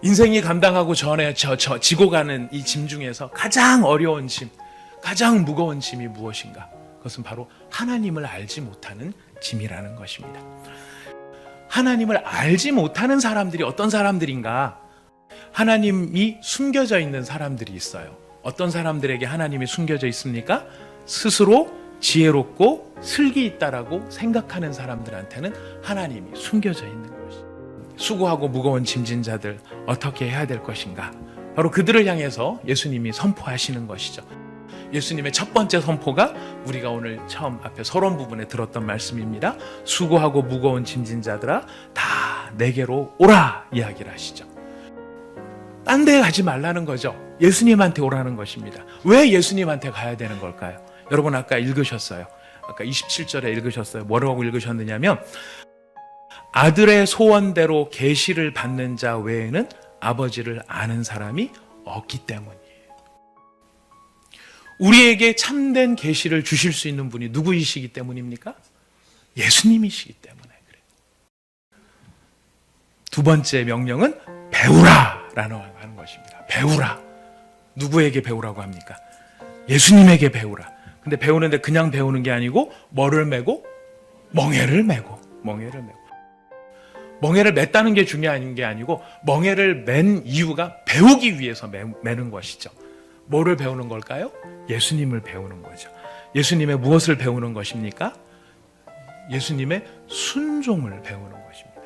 인생이 감당하고 지고 가는 이 짐 중에서 가장 어려운 짐, 가장 무거운 짐이 무엇인가? 그것은 바로 하나님을 알지 못하는 짐이라는 것입니다. 하나님을 알지 못하는 사람들이 어떤 사람들인가? 하나님이 숨겨져 있는 사람들이 있어요. 어떤 사람들에게 하나님이 숨겨져 있습니까? 스스로 지혜롭고 슬기 있다라고 생각하는 사람들한테는 하나님이 숨겨져 있는 것입니다. 수고하고 무거운 짐진 자들 어떻게 해야 될 것인가? 바로 그들을 향해서 예수님이 선포하시는 것이죠. 예수님의 첫 번째 선포가 우리가 오늘 처음 앞에 서론 부분에 들었던 말씀입니다. 수고하고 무거운 짐진 자들아 다 내게로 오라 이야기를 하시죠. 딴 데 가지 말라는 거죠. 예수님한테 오라는 것입니다. 왜 예수님한테 가야 되는 걸까요? 여러분 아까 읽으셨어요. 아까 27절에 읽으셨어요. 뭐라고 읽으셨느냐면 아들의 소원대로 계시를 받는 자 외에는 아버지를 아는 사람이 없기 때문이에요. 우리에게 참된 계시를 주실 수 있는 분이 누구이시기 때문입니까? 예수님이시기 때문에 그래요. 두 번째 명령은 배우라라는 하는 것입니다. 배우라. 누구에게 배우라고 합니까? 예수님에게 배우라. 근데 배우는데 그냥 배우는 게 아니고 뭐를 메고? 멍에를 메고. 멍에를 맸다는 게 중요한 게 아니고 멍에를 맨 이유가 배우기 위해서 매는 것이죠. 뭐를 배우는 걸까요? 예수님을 배우는 거죠. 예수님의 무엇을 배우는 것입니까? 예수님의 순종을 배우는 것입니다.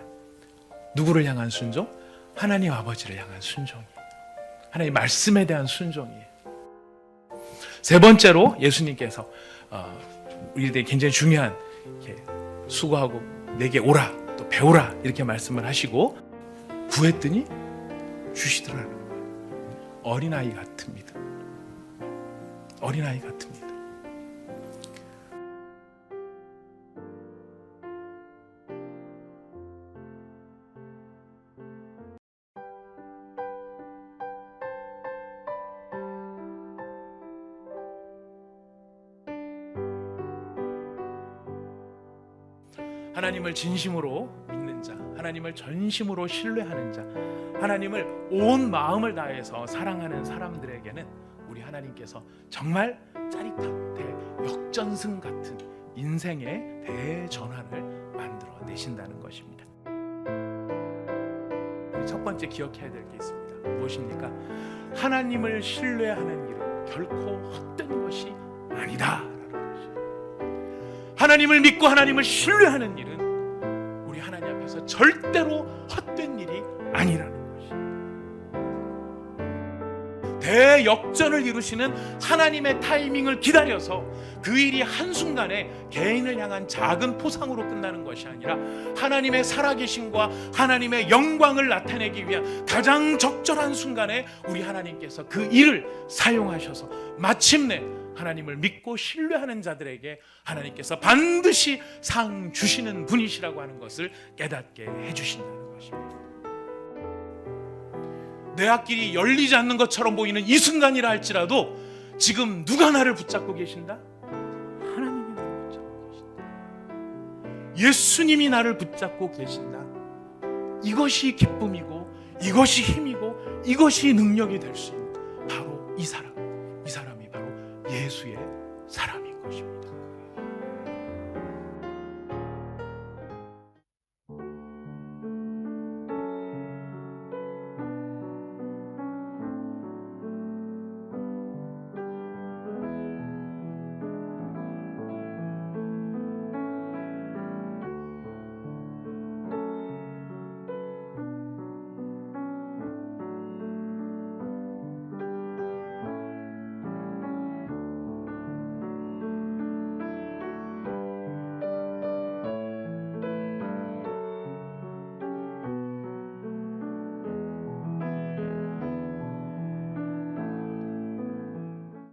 누구를 향한 순종? 하나님 아버지를 향한 순종이에요. 하나님 말씀에 대한 순종이에요. 세 번째로 예수님께서 우리에게 굉장히 중요한 수고하고 내게 오라 또 배우라 이렇게 말씀을 하시고 구했더니 주시더라는 거예요. 어린아이 같습니다. 어린아이 같습니다. 하나님을 진심으로 믿는 자, 하나님을 전심으로 신뢰하는 자, 하나님을 온 마음을 다해서 사랑하는 사람들에게는 우리 하나님께서 정말 짜릿한 대역전승 같은 인생의 대전환을 만들어내신다는 것입니다. 우리 첫 번째 기억해야 될 게 있습니다. 무엇입니까? 하나님을 신뢰하는 일은 결코 헛된 것이 아니다. 하나님을 믿고 하나님을 신뢰하는 일은 우리 하나님 앞에서 절대로 헛된 일이 아니라는 것이에요. 대역전을 이루시는 하나님의 타이밍을 기다려서 그 일이 한순간에 개인을 향한 작은 포상으로 끝나는 것이 아니라 하나님의 살아계심과 하나님의 영광을 나타내기 위한 가장 적절한 순간에 우리 하나님께서 그 일을 사용하셔서 마침내 하나님을 믿고 신뢰하는 자들에게 하나님께서 반드시 상 주시는 분이시라고 하는 것을 깨닫게 해주신다는 것입니다. 내 앞길이 열리지 않는 것처럼 보이는 이 순간이라 할지라도 지금 누가 나를 붙잡고 계신다? 하나님이 나를 붙잡고 계신다. 예수님이 나를 붙잡고 계신다. 이것이 기쁨이고 이것이 힘이고 이것이 능력이 될 수 있는 바로 이 사람이 바로 예수의 사람인 것입니다.